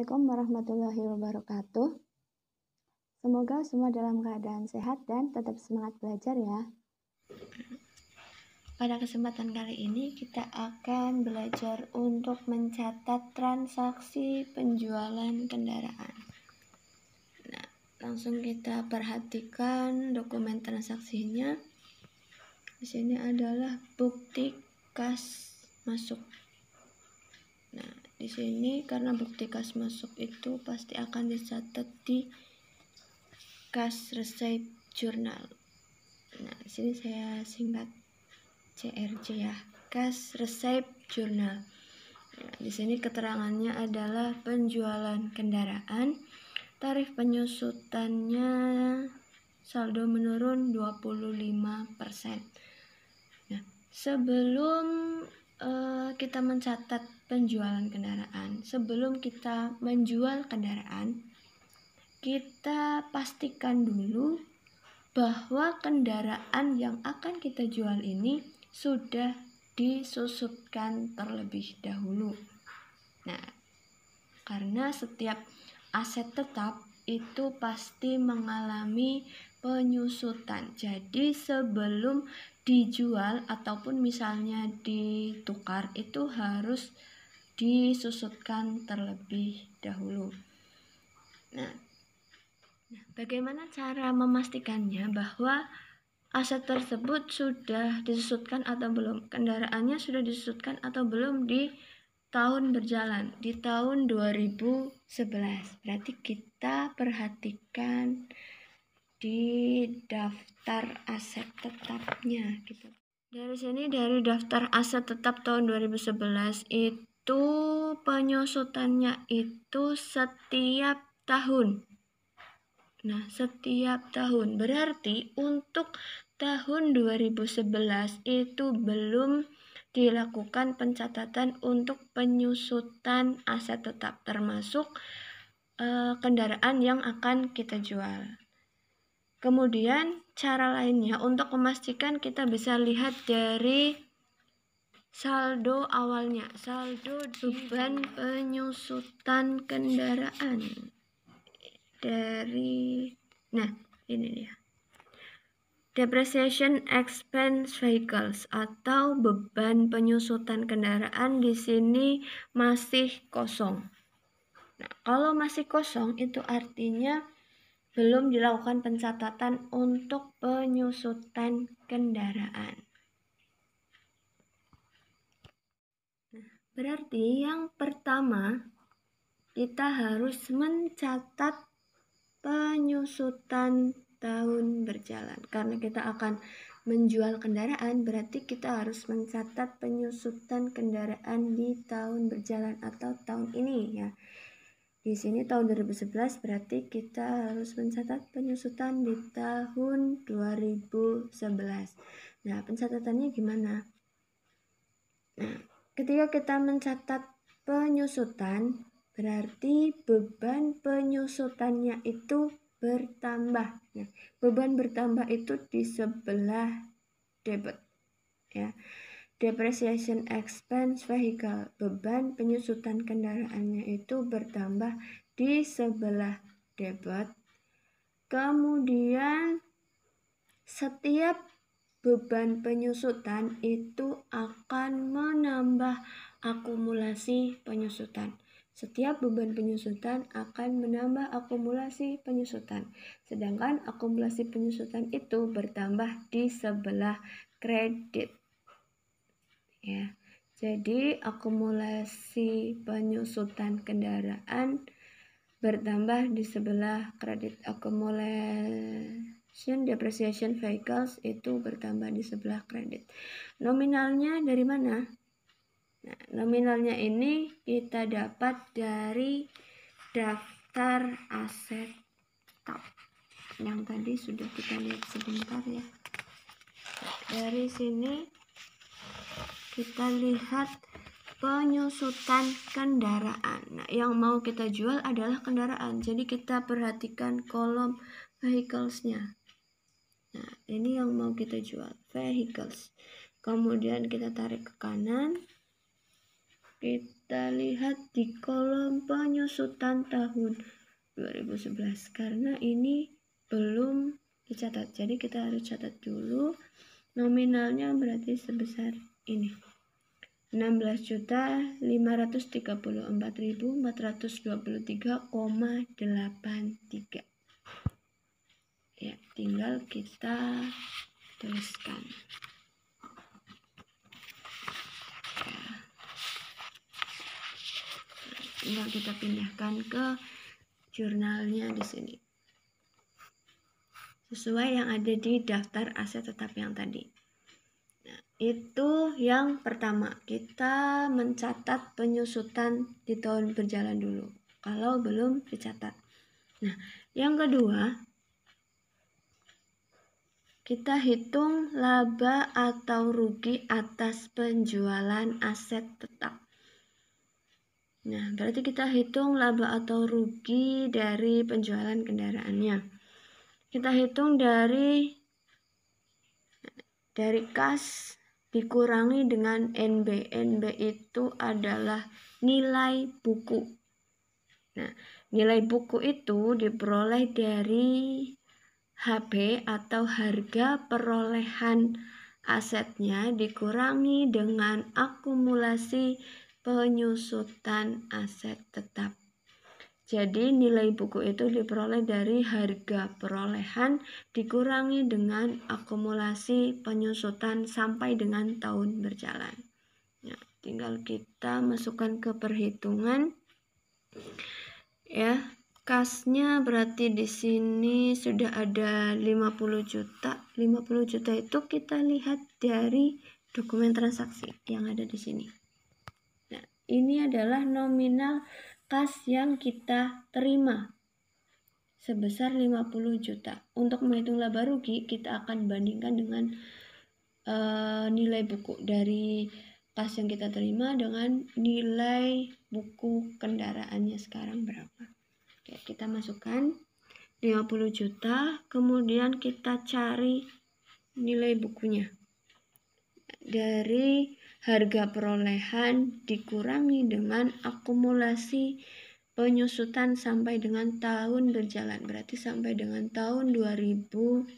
Assalamualaikum warahmatullahi wabarakatuh. Semoga semua dalam keadaan sehat dan tetap semangat belajar ya. Pada kesempatan kali ini kita akan belajar untuk mencatat transaksi penjualan kendaraan. Nah, langsung kita perhatikan dokumen transaksinya. Di sini adalah bukti kas masuk. Nah, di sini karena bukti kas masuk itu pasti akan dicatat di Cash Receipt Journal. Nah, di sini saya singkat CRJ ya, Cash Receipt Journal. Nah, di sini keterangannya adalah penjualan kendaraan, tarif penyusutannya saldo menurun 25%. Nah, sebelum kita mencatat penjualan kendaraan, sebelum kita menjual kendaraan, kita pastikan dulu bahwa kendaraan yang akan kita jual ini sudah disusutkan terlebih dahulu. Nah, karena setiap aset tetap itu pasti mengalami penyusutan. Jadi sebelum dijual ataupun misalnya ditukar itu harus disusutkan terlebih dahulu. Nah, bagaimana cara memastikannya bahwa aset tersebut sudah disusutkan atau belum? Kendaraannya sudah disusutkan atau belum di tahun berjalan, di tahun 2011. Berarti kita perhatikan di daftar aset tetapnya gitu. Dari sini, dari daftar aset tetap tahun 2011 itu penyusutannya itu setiap tahun. Nah, setiap tahun berarti untuk tahun 2011 itu belum dilakukan pencatatan untuk penyusutan aset tetap, termasuk kendaraan yang akan kita jual. Kemudian cara lainnya untuk memastikan kita bisa lihat dari saldo awalnya, saldo beban penyusutan kendaraan. Nah ini dia, depreciation expense vehicles atau beban penyusutan kendaraan di sini masih kosong. Nah, kalau masih kosong itu artinya belum dilakukan pencatatan untuk penyusutan kendaraan. Nah, berarti yang pertama kita harus mencatat penyusutan tahun berjalan. Karena kita akan menjual kendaraan, berarti kita harus mencatat penyusutan kendaraan di tahun berjalan atau tahun ini ya. Di sini tahun 2011 berarti kita harus mencatat penyusutan di tahun 2011. Nah, pencatatannya gimana? Nah, ketika kita mencatat penyusutan, berarti beban penyusutannya itu bertambah. Nah, beban bertambah itu di sebelah debit ya. Depreciation expense vehicle, beban penyusutan kendaraannya itu bertambah di sebelah debit. Kemudian setiap beban penyusutan itu akan menambah akumulasi penyusutan. Setiap beban penyusutan akan menambah akumulasi penyusutan. Sedangkan akumulasi penyusutan itu bertambah di sebelah kredit. Ya. Jadi akumulasi penyusutan kendaraan bertambah di sebelah kredit. Accumulation depreciation vehicles itu bertambah di sebelah kredit. Nominalnya dari mana? Nah, nominalnya ini kita dapat dari daftar aset tetap yang tadi sudah kita lihat sebentar ya. Dari sini kita lihat penyusutan kendaraan. Nah, yang mau kita jual adalah kendaraan. Jadi kita perhatikan kolom vehicles-nya. Nah, ini yang mau kita jual, vehicles. Kemudian kita tarik ke kanan. Kita kita lihat di kolom penyusutan tahun 2011 karena ini belum dicatat. Jadi kita harus catat dulu. Nominalnya berarti sebesar ini. 16.534.423,83. Ya, tinggal kita tuliskan. Tinggal kita pindahkan ke jurnalnya di sini. Sesuai yang ada di daftar aset tetap yang tadi. Nah, itu yang pertama, kita mencatat penyusutan di tahun berjalan dulu kalau belum dicatat. Nah, yang kedua, kita hitung laba atau rugi atas penjualan aset tetap. Nah, berarti kita hitung laba atau rugi dari penjualan kendaraannya. Kita hitung dari kas dikurangi dengan NB. NB itu adalah nilai buku. Nah, nilai buku itu diperoleh dari HP atau harga perolehan asetnya dikurangi dengan akumulasi penyusutan aset tetap. Jadi nilai buku itu diperoleh dari harga perolehan dikurangi dengan akumulasi penyusutan sampai dengan tahun berjalan. Ya, tinggal kita masukkan ke perhitungan. Ya, kasnya berarti di sini sudah ada 50 juta. 50 juta itu kita lihat dari dokumen transaksi yang ada di sini. Nah, ini adalah nominal kas yang kita terima sebesar 50 juta. Untuk menghitung laba rugi, kita akan bandingkan dengan nilai buku dari kas yang kita terima dengan nilai buku kendaraannya sekarang berapa. Oke, kita masukkan 50 juta, kemudian kita cari nilai bukunya. Dari harga perolehan dikurangi dengan akumulasi penyusutan sampai dengan tahun berjalan, berarti sampai dengan tahun 2011.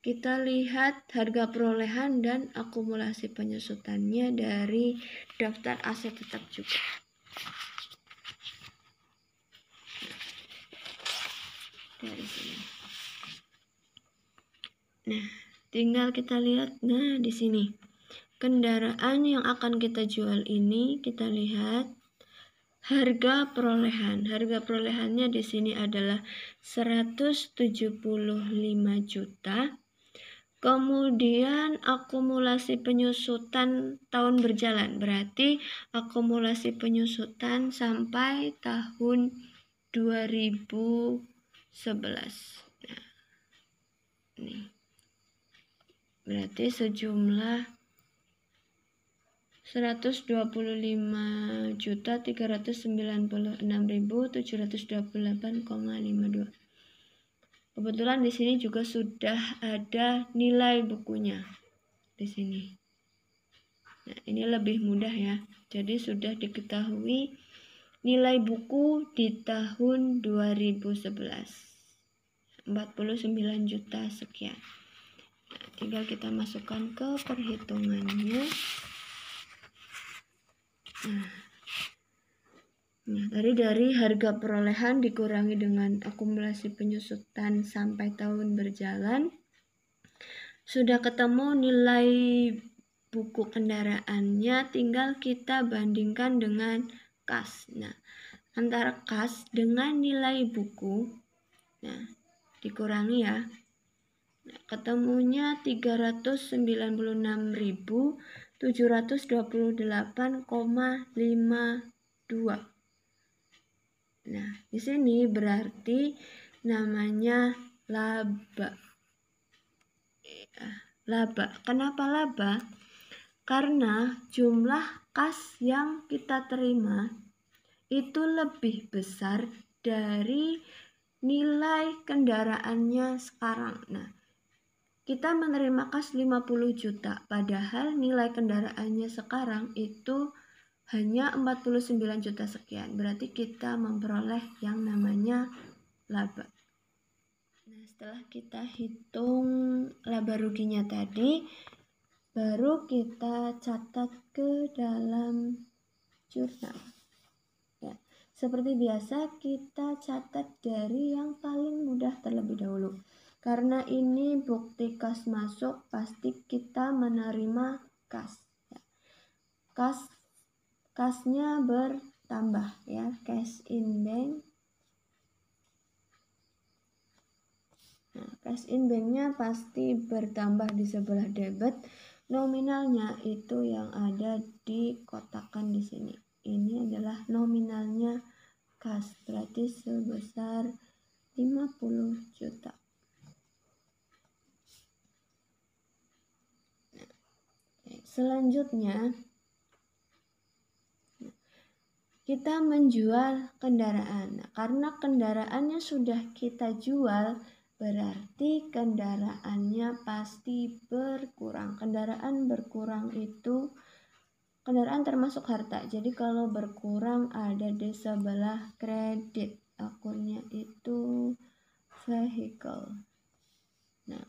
Kita lihat harga perolehan dan akumulasi penyusutannya dari daftar aset tetap juga. Dari sini. Nah, tinggal kita lihat. Nah, di sini kendaraan yang akan kita jual ini kita lihat harga perolehan. Harga perolehannya di sini adalah 175 juta. Kemudian akumulasi penyusutan tahun berjalan, berarti akumulasi penyusutan sampai tahun 2011. Nah, ini berarti sejumlah 125.396.728,52. Kebetulan di sini juga sudah ada nilai bukunya di sini. Nah, ini lebih mudah ya. Jadi sudah diketahui nilai buku di tahun 2011. 49 juta sekian. Nah, tinggal kita masukkan ke perhitungannya. Nah, dari harga perolehan dikurangi dengan akumulasi penyusutan sampai tahun berjalan, sudah ketemu nilai buku kendaraannya, tinggal kita bandingkan dengan kas. Nah, antara kas dengan nilai buku, nah dikurangi ya. Nah, ketemunya 396.728,52. Nah, di sini berarti namanya laba. Laba. Kenapa laba? Karena jumlah kas yang kita terima itu lebih besar dari nilai kendaraannya sekarang. Nah, kita menerima kas 50 juta, padahal nilai kendaraannya sekarang itu hanya 49 juta sekian. Berarti kita memperoleh yang namanya laba. Nah, setelah kita hitung laba ruginya tadi, baru kita catat ke dalam jurnal. Ya, seperti biasa kita catat dari yang paling mudah terlebih dahulu. Karena ini bukti kas masuk, pasti kita menerima kas. Ya. Kasnya bertambah ya, cash in bank. Nah, cash in banknya pasti bertambah di sebelah debit. Nominalnya itu yang ada di kotakan di sini. Ini adalah nominalnya kas, berarti sebesar 50 juta. Nah, selanjutnya kita menjual kendaraan. Nah, karena kendaraannya sudah kita jual, berarti kendaraannya pasti berkurang. Kendaraan berkurang itu, kendaraan termasuk harta. Jadi kalau berkurang ada di sebelah kredit. Akunnya itu vehicle. Nah,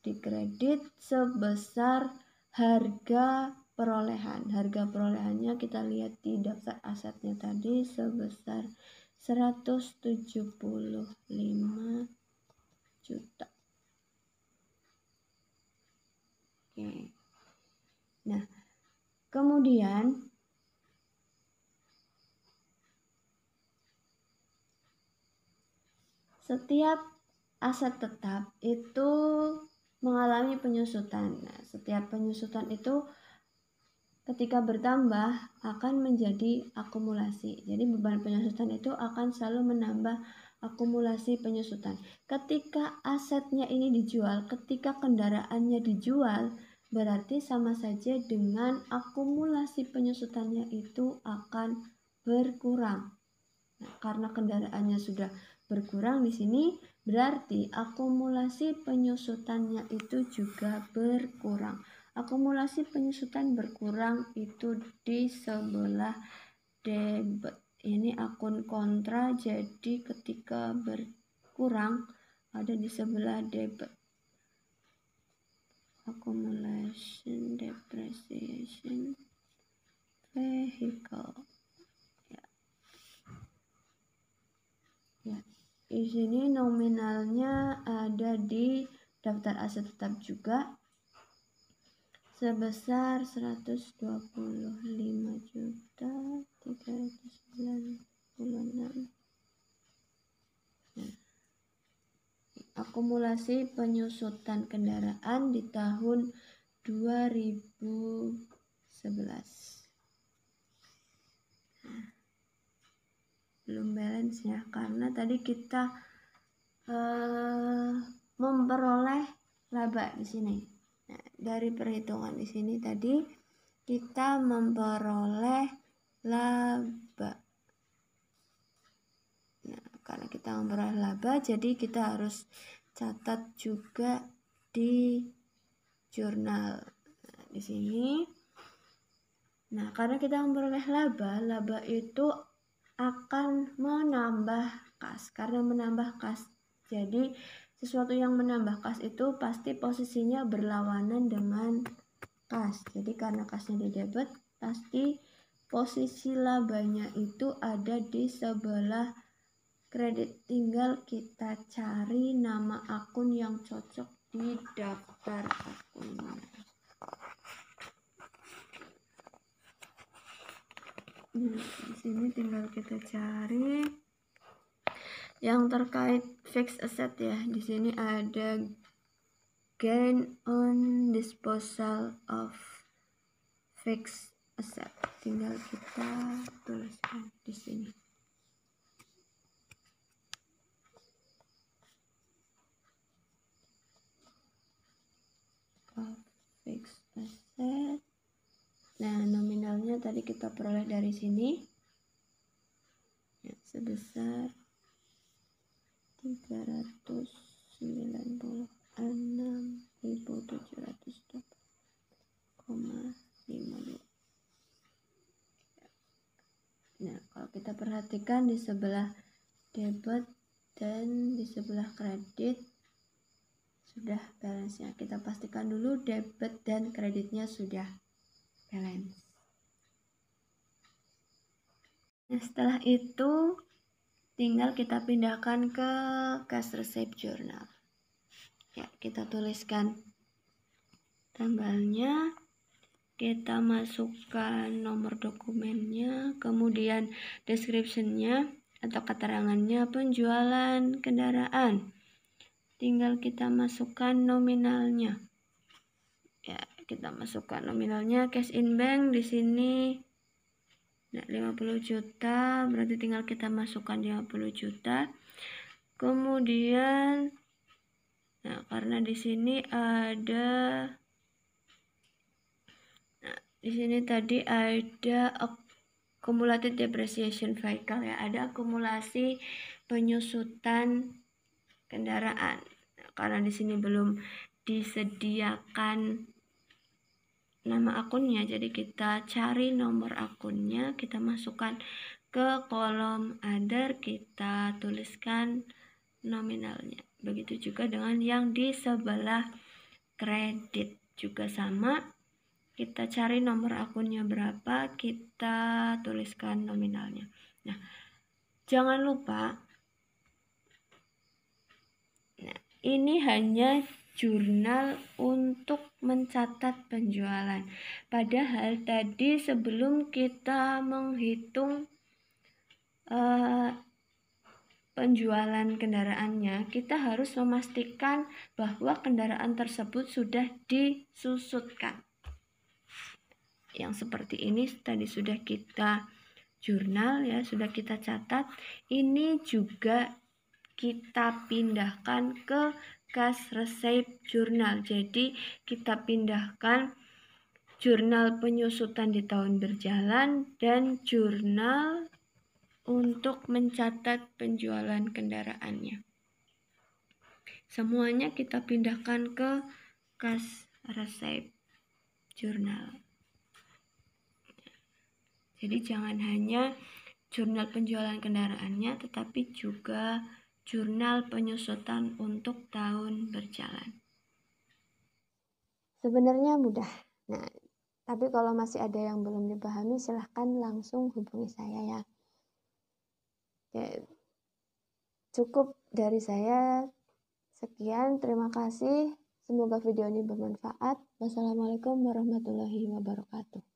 di kredit sebesar harga perolehan. Harga perolehannya kita lihat di daftar asetnya tadi sebesar 175 juta. Oke. Nah, kemudian setiap aset tetap itu mengalami penyusutan. Nah, setiap penyusutan itu ketika bertambah akan menjadi akumulasi. Jadi beban penyusutan itu akan selalu menambah akumulasi penyusutan. Ketika asetnya ini dijual, ketika kendaraannya dijual, berarti sama saja dengan akumulasi penyusutannya itu akan berkurang. Nah, karena kendaraannya sudah berkurang di sini, berarti akumulasi penyusutannya itu juga berkurang. Akumulasi penyusutan berkurang itu di sebelah debit. Ini akun kontra, jadi ketika berkurang ada di sebelah debit. Accumulation, depreciation, vehicle. Ya, di sini nominalnya ada di daftar aset tetap juga sebesar 125.396. Nah, akumulasi penyusutan kendaraan di tahun 2011. Nah, belum balance ya, karena tadi kita memperoleh laba di sini. Nah, dari perhitungan di sini tadi kita memperoleh laba. Nah, karena kita memperoleh laba, jadi kita harus catat juga di jurnal. Nah, di sini. Nah, karena kita memperoleh laba itu akan menambah kas. Karena menambah kas, jadi sesuatu yang menambah kas itu pasti posisinya berlawanan dengan kas. Jadi karena kasnya di debit, pasti posisi labanya itu ada di sebelah kredit. Tinggal kita cari nama akun yang cocok di daftar akunnya. Nah, di sini tinggal kita cari yang terkait fixed asset ya. Di sini ada gain on disposal of fixed asset. Tinggal kita tuliskan di sini. Of fixed asset. Nah, nominalnya tadi kita peroleh dari sini ya, sebesar 396.700,52. Nah, kalau kita perhatikan di sebelah debit dan di sebelah kredit sudah balance-nya. Kita pastikan dulu debit dan kreditnya sudah balance. Nah, setelah itu tinggal kita pindahkan ke cash receipt journal. Ya, kita tuliskan tanggalnya, kita masukkan nomor dokumennya, kemudian description-nya atau keterangannya penjualan kendaraan. Tinggal kita masukkan nominalnya. Ya, kita masukkan nominalnya cash in bank di sini. Nah, 50 juta, berarti tinggal kita masukkan 50 juta. Kemudian nah, karena di sini ada di sini tadi ada cumulative depreciation vehicle ya, ada akumulasi penyusutan kendaraan. Nah, karena di sini belum disediakan nama akunnya, jadi kita cari nomor akunnya, kita masukkan ke kolom other, kita tuliskan nominalnya. Begitu juga dengan yang di sebelah kredit, juga sama. Kita cari nomor akunnya berapa, kita tuliskan nominalnya. Nah, jangan lupa, nah, ini hanya jurnal untuk mencatat penjualan. Padahal tadi sebelum kita menghitung penjualan kendaraannya, kita harus memastikan bahwa kendaraan tersebut sudah disusutkan. Yang seperti ini tadi sudah kita jurnal ya, sudah kita catat. Ini juga kita pindahkan ke cash receipt journal. Jadi kita pindahkan jurnal penyusutan di tahun berjalan dan jurnal untuk mencatat penjualan kendaraannya. Semuanya kita pindahkan ke cash receipt journal. Jadi jangan hanya jurnal penjualan kendaraannya, tetapi juga jurnal penyusutan untuk tahun berjalan. Sebenarnya mudah. Nah, tapi kalau masih ada yang belum dipahami, silahkan langsung hubungi saya ya. Oke, cukup dari saya. Sekian, terima kasih. Semoga video ini bermanfaat. Wassalamualaikum warahmatullahi wabarakatuh.